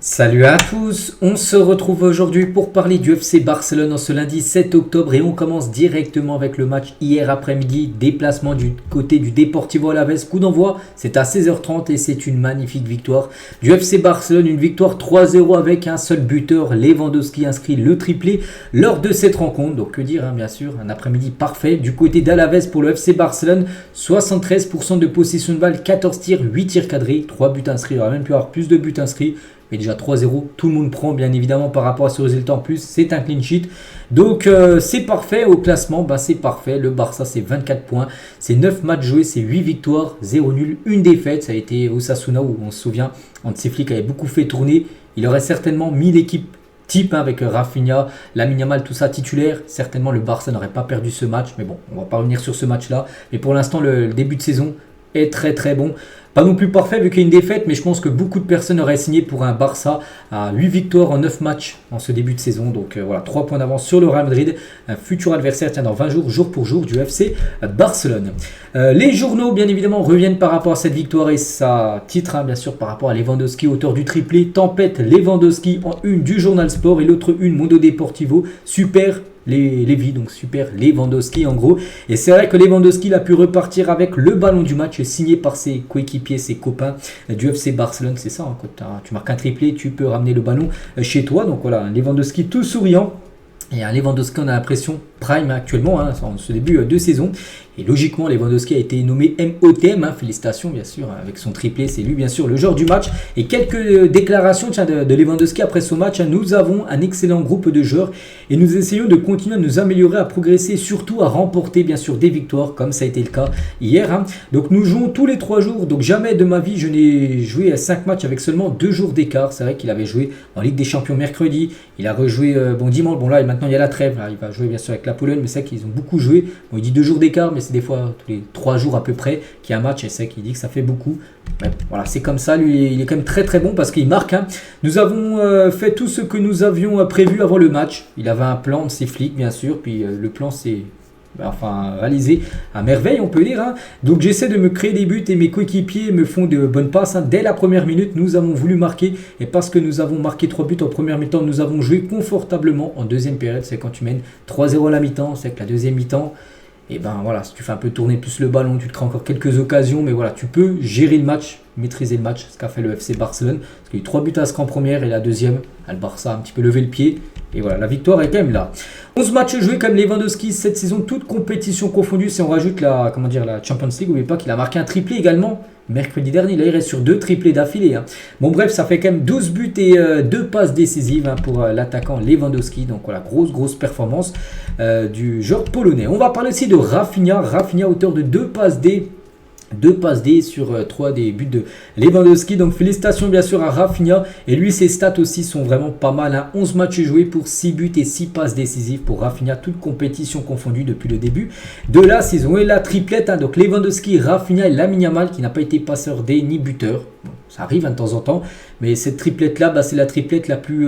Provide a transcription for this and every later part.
Salut à tous, on se retrouve aujourd'hui pour parler du FC Barcelone en ce lundi 7 octobre et on commence directement avec le match hier après-midi, déplacement du côté du Deportivo Alavés, coup d'envoi, c'est à 16h30 et c'est une magnifique victoire du FC Barcelone, une victoire 3-0 avec un seul buteur, Lewandowski inscrit le triplé lors de cette rencontre, donc que dire bien sûr, un après-midi parfait du côté d'Alavés pour le FC Barcelone, 73% de possession de balle, 14 tirs, 8 tirs cadrés, 3 buts inscrits, il aurait même pu avoir plus de buts inscrits. Mais déjà 3-0, tout le monde prend bien évidemment par rapport à ce résultat en plus, c'est un clean sheet. Donc c'est parfait au classement, c'est parfait. Le Barça c'est 24 points, c'est 9 matchs joués, c'est 8 victoires, 0 nul, 1 défaite. Ça a été Osasuna où on se souvient, Hansi avait beaucoup fait tourner. Il aurait certainement mis l'équipe type avec Rafinha, Lamine Yamal, tout ça titulaire. Certainement le Barça n'aurait pas perdu ce match, mais bon, on va pas revenir sur ce match là. Mais pour l'instant le début de saison est très très bon. Pas non plus parfait vu qu'il y a une défaite, mais je pense que beaucoup de personnes auraient signé pour un Barça à 8 victoires en 9 matchs en ce début de saison. Donc voilà, 3 points d'avance sur le Real Madrid, un futur adversaire dans 20 jours, jour pour jour, du FC Barcelone. Les journaux, bien évidemment, reviennent par rapport à cette victoire et ça titre, bien sûr, par rapport à Lewandowski, auteur du triplé. Tempête Lewandowski en une du journal Sport et l'autre une Mundo Deportivo. Super Lévi, donc super Lewandowski en gros. Et c'est vrai que Lewandowski a pu repartir avec le ballon du match signé par ses coéquipiers, ses copains du FC Barcelone. C'est ça, hein, quand tu marques un triplé, tu peux ramener le ballon chez toi. Donc voilà, Lewandowski tout souriant. Et un Lewandowski, on a l'impression prime actuellement, en ce début de saison. Et logiquement, Lewandowski a été nommé MOTM, félicitations bien sûr, avec son triplé, c'est lui bien sûr le joueur du match. Et quelques déclarations de Lewandowski après ce match. Nous avons un excellent groupe de joueurs et nous essayons de continuer à nous améliorer, à progresser, surtout à remporter bien sûr des victoires, comme ça a été le cas hier. Donc nous jouons tous les 3 jours, donc jamais de ma vie je n'ai joué à 5 matchs avec seulement 2 jours d'écart. C'est vrai qu'il avait joué en Ligue des Champions mercredi, il a rejoué dimanche, bon là maintenant il y a la trêve, là, il va jouer bien sûr avec la Pologne, mais c'est vrai qu'ils ont beaucoup joué. Bon, il dit 2 jours d'écart, mais c'est des fois tous les 3 jours à peu près qu'il y a un match et c'est vrai qu'il dit que ça fait beaucoup. Mais voilà, c'est comme ça, lui il est quand même très très bon parce qu'il marque. Nous avons fait tout ce que nous avions prévu avant le match. Il avait un plan de ses flics bien sûr, puis le plan s'est réalisé à merveille on peut dire. Donc j'essaie de me créer des buts et mes coéquipiers me font de bonnes passes. Dès la première minute nous avons voulu marquer et parce que nous avons marqué 3 buts en première mi-temps, nous avons joué confortablement en deuxième période. C'est quand tu mènes 3-0 à la mi-temps, c'est que la deuxième mi-temps, et voilà, si tu fais un peu tourner plus le ballon, tu te crées encore quelques occasions, mais voilà, tu peux gérer le match, maîtriser le match, ce qu'a fait le FC Barcelone. Parce qu'il y a eu 3 buts à ce en première et la deuxième, le Barça a un petit peu levé le pied. Et voilà, la victoire est quand même là. 11 matchs joués comme Lewandowski cette saison, toute compétition confondue. Si on rajoute la Champions League, n'oubliez pas qu'il a marqué un triplé également mercredi dernier. Là, il reste sur 2 triplés d'affilée. Bon, bref, ça fait quand même 12 buts et 2 passes décisives pour l'attaquant Lewandowski. Donc voilà, grosse performance du joueur polonais. On va parler aussi de Rafinha. Rafinha, auteur de 2 passes D sur 3 des buts de Lewandowski. Donc félicitations bien sûr à Rafinha. Et lui ses stats aussi sont vraiment pas mal. 11 matchs joués pour 6 buts et 6 passes décisives pour Rafinha. Toute compétition confondue depuis le début de la saison. Et la triplette, donc Lewandowski, Rafinha et Lamine Yamal qui n'a pas été passeur D ni buteur. Bon, ça arrive de temps en temps. Mais cette triplette là, c'est la triplette la plus...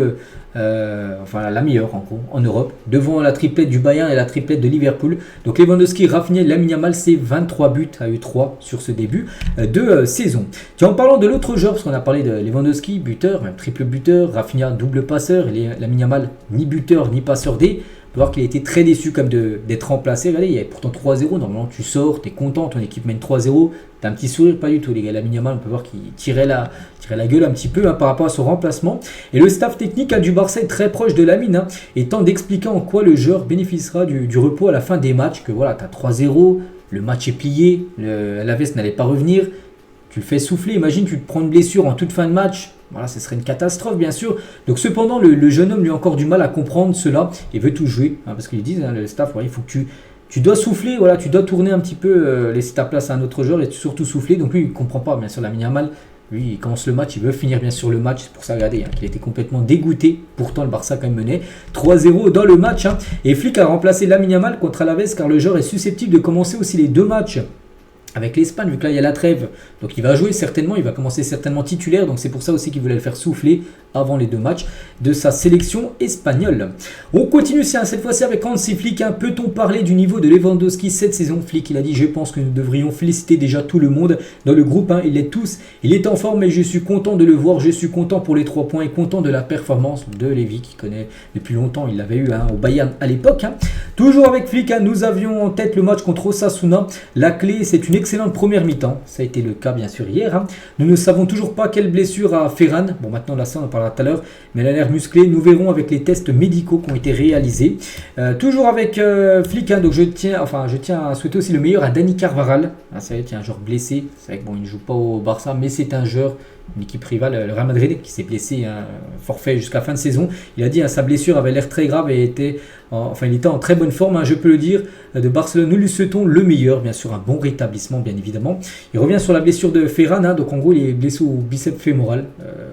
la meilleure en gros en Europe, devant la triplette du Bayern et la triplette de Liverpool. Donc Lewandowski, Rafinha et Lamine Yamal, c'est 23 buts à eu 3 sur ce début de saison. En parlant de l'autre joueur, parce qu'on a parlé de Lewandowski, buteur, même triple buteur, Rafinha double passeur, et Lamine Yamal ni buteur ni passeur D. On peut voir qu'il a été très déçu comme d'être remplacé. Regardez, il y avait pourtant 3-0. Normalement, tu sors, tu es content, ton équipe mène 3-0. Tu as un petit sourire, pas du tout, les gars. Lamine Yamal, on peut voir qu'il tirait la gueule un petit peu par rapport à son remplacement. Et le staff technique du Barça est très proche de Lamine, et tente d'expliquer en quoi le joueur bénéficiera du repos à la fin des matchs. Que voilà, tu as 3-0, le match est plié, Alavés n'allait pas revenir. Tu le fais souffler, imagine, tu te prends une blessure en toute fin de match. Voilà, ce serait une catastrophe bien sûr. Donc cependant, le jeune homme lui a encore du mal à comprendre cela et veut tout jouer. Parce qu'ils disent, le staff, il faut que tu dois souffler, voilà, tu dois tourner un petit peu, laisser ta place à un autre joueur et surtout souffler. Donc lui, il ne comprend pas, bien sûr, Lamine Yamal. Lui, il commence le match, il veut finir bien sûr le match. C'est pour ça, regardez, qu'il était complètement dégoûté. Pourtant, le Barça quand même menait 3-0 dans le match. Et Flick a remplacé Lamine Yamal contre Alavés car le joueur est susceptible de commencer aussi les 2 matchs avec l'Espagne, vu que là il y a la trêve, donc il va jouer certainement, il va commencer certainement titulaire, donc c'est pour ça aussi qu'il voulait le faire souffler avant les 2 matchs de sa sélection espagnole. On continue cette fois-ci avec Hansi Flick. Peut-on parler du niveau de Lewandowski cette saison? Flick, il a dit: je pense que nous devrions féliciter déjà tout le monde dans le groupe. Il est tous, il est en forme et je suis content de le voir. Je suis content pour les 3 points et content de la performance de Lévy qui connaît depuis longtemps. Il l'avait eu au Bayern à l'époque. Toujours avec Flick, nous avions en tête le match contre Osasuna. La clé, c'est une excellente première mi-temps. Ça a été le cas bien sûr hier. Nous ne savons toujours pas quelle blessure a Ferran. Bon, maintenant là ça on en parlera tout à l'heure, mais elle a l'air musclée. Nous verrons avec les tests médicaux qui ont été réalisés. Toujours avec Flick, donc je tiens à souhaiter aussi le meilleur à Dani Carvajal. Ça va être un joueur blessé. C'est vrai que bon, il ne joue pas au Barça, mais c'est un joueur, une équipe rivale, le Real Madrid, qui s'est blessé, forfait jusqu'à fin de saison. Il a dit sa blessure avait l'air très grave et il était en très bonne forme, je peux le dire, de Barcelone. Nous lui souhaitons le meilleur, bien sûr, un bon rétablissement, bien évidemment. Il revient sur la blessure de Ferran, donc en gros, il est blessé au biceps fémoral.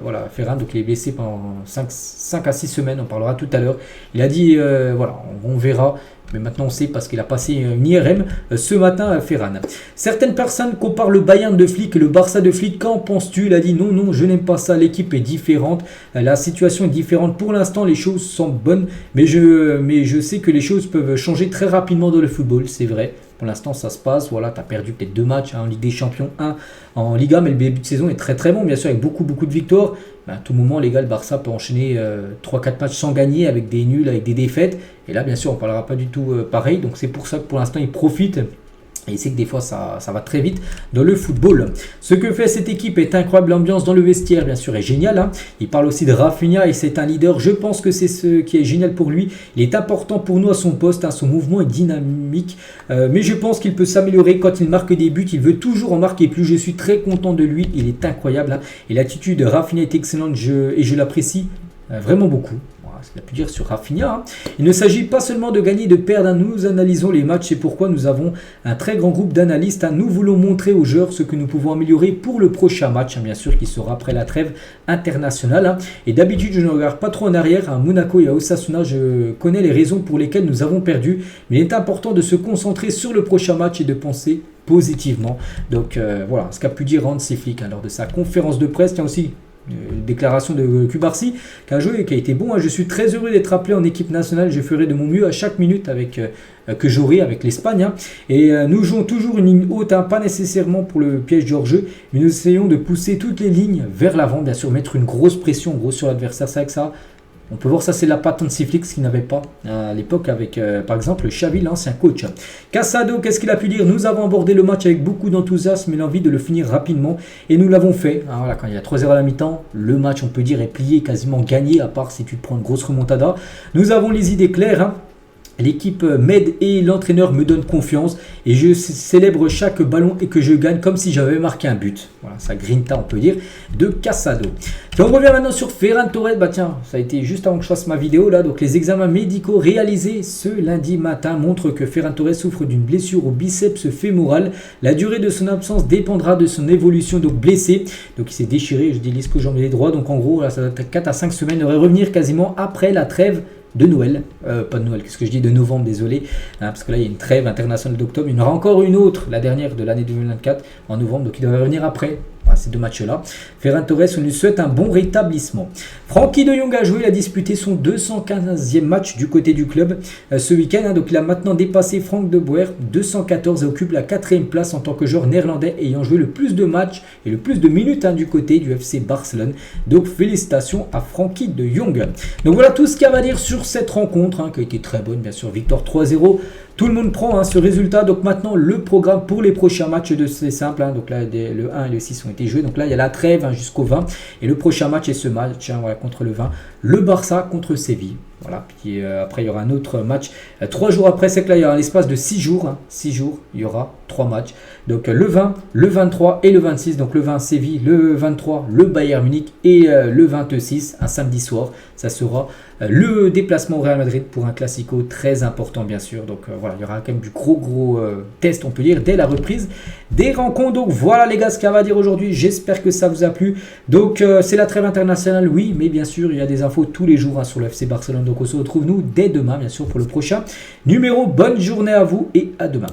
Voilà, Ferran, donc il est blessé pendant 5 à 6 semaines, on parlera tout à l'heure. Il a dit, voilà, on verra. Mais maintenant on sait parce qu'il a passé une IRM ce matin à Ferran. Certaines personnes comparent le Bayern de Flick et le Barça de Flick. Qu'en penses-tu? Il a dit non, je n'aime pas ça. L'équipe est différente. La situation est différente. Pour l'instant, les choses sont bonnes. Mais je sais que les choses peuvent changer très rapidement dans le football. C'est vrai. Pour l'instant, ça se passe. Voilà, tu as perdu peut-être 2 matchs en Ligue des Champions, 1 en Liga. Mais le début de saison est très très bon, bien sûr, avec beaucoup de victoires. À tout moment, les gars, le Barça peut enchaîner 3-4 matchs sans gagner, avec des nuls, avec des défaites. Et là, bien sûr, on ne parlera pas du tout pareil. Donc c'est pour ça que pour l'instant, ils profitent. Et c'est que des fois, ça va très vite dans le football. Ce que fait cette équipe est incroyable. L'ambiance dans le vestiaire, bien sûr, est géniale. Il parle aussi de Rafinha et c'est un leader. Je pense que c'est ce qui est génial pour lui. Il est important pour nous à son poste. Son mouvement est dynamique. Mais je pense qu'il peut s'améliorer quand il marque des buts. Il veut toujours en marquer plus. Je suis très content de lui. Il est incroyable. Et l'attitude de Rafinha est excellente et je l'apprécie vraiment beaucoup. Ce qu'il a pu dire sur Rafinha. Il ne s'agit pas seulement de gagner, de perdre. Nous analysons les matchs. C'est pourquoi nous avons un très grand groupe d'analystes. Nous voulons montrer aux joueurs ce que nous pouvons améliorer pour le prochain match, bien sûr, qui sera après la trêve internationale. Et d'habitude, je ne regarde pas trop en arrière. À Monaco et à Osasuna, je connais les raisons pour lesquelles nous avons perdu. Mais il est important de se concentrer sur le prochain match et de penser positivement. Donc voilà ce qu'a pu dire Hansi Flick lors de sa conférence de presse. Il y a aussi une déclaration de Cubarsí qui a joué et qui a été bon. Je suis très heureux d'être appelé en équipe nationale. Je ferai de mon mieux à chaque minute que j'aurai avec l'Espagne. Et nous jouons toujours une ligne haute, pas nécessairement pour le piège du hors-jeu, mais nous essayons de pousser toutes les lignes vers l'avant. Bien sûr, mettre une grosse pression sur l'adversaire. C'est avec ça. On peut voir ça, c'est la patte de Flick qu'il n'avait pas à l'époque avec, par exemple, Xavi, l'ancien coach. Casado, qu'est-ce qu'il a pu dire? Nous avons abordé le match avec beaucoup d'enthousiasme et l'envie de le finir rapidement. Et nous l'avons fait. Voilà, quand il y a 3-0 à la mi-temps, le match, on peut dire, est plié, quasiment gagné, à part si tu te prends une grosse remontada. Nous avons les idées claires. L'équipe m'aide et l'entraîneur me donne confiance et je célèbre chaque ballon et que je gagne comme si j'avais marqué un but. Voilà, ça grinta, on peut dire, de Casado. Et on revient maintenant sur Ferran Torres. Tiens, ça a été juste avant que je fasse ma vidéo là. Donc les examens médicaux réalisés ce lundi matin montrent que Ferran Torres souffre d'une blessure au biceps fémoral. La durée de son absence dépendra de son évolution, donc blessé. Donc il s'est déchiré, je dis l'ischio-jambier droit. Donc en gros, là, ça va être 4 à 5 semaines. Il devrait revenir quasiment après la trêve de Noël, pas de Noël, qu'est-ce que je dis, de novembre, désolé, parce que là il y a une trêve internationale d'octobre, il y en aura encore une autre, la dernière de l'année 2024 en novembre, donc il devrait revenir après. Ces 2 matchs-là. Ferran Torres, on lui souhaite un bon rétablissement. Frenkie de Jong a joué, il a disputé son 215e match du côté du club ce week-end. Donc il a maintenant dépassé Frank de Boer, 214, et occupe la 4e place en tant que joueur néerlandais ayant joué le plus de matchs et le plus de minutes du côté du FC Barcelone. Donc félicitations à Frenkie de Jong. Donc voilà tout ce qu'il y a à dire sur cette rencontre qui a été très bonne, bien sûr. Victoire 3-0. Tout le monde prend ce résultat. Donc maintenant, le programme pour les prochains matchs, c'est simple. Donc là, le 1 et le 6 ont été joués. Donc là, il y a la trêve jusqu'au 20. Et le prochain match est ce match contre le 20. Le Barça contre Séville. Voilà. Puis après, il y aura un autre match. 3 jours après, c'est que là, il y aura l'espace de 6 jours. 6 jours, il y aura 3 matchs. Donc le 20, le 23 et le 26. Donc le 20, Séville. Le 23, le Bayern Munich. Et le 26, un samedi soir. Ça sera le déplacement au Real Madrid pour un classico très important, bien sûr. Donc voilà, il y aura quand même du gros test, on peut dire, dès la reprise des rencontres. Donc voilà les gars, ce qu'il y a à dire aujourd'hui. J'espère que ça vous a plu. Donc c'est la trêve internationale, oui, mais bien sûr, il y a des infos tous les jours sur le FC Barcelone. Donc on se retrouve nous dès demain, bien sûr, pour le prochain numéro. Bonne journée à vous et à demain.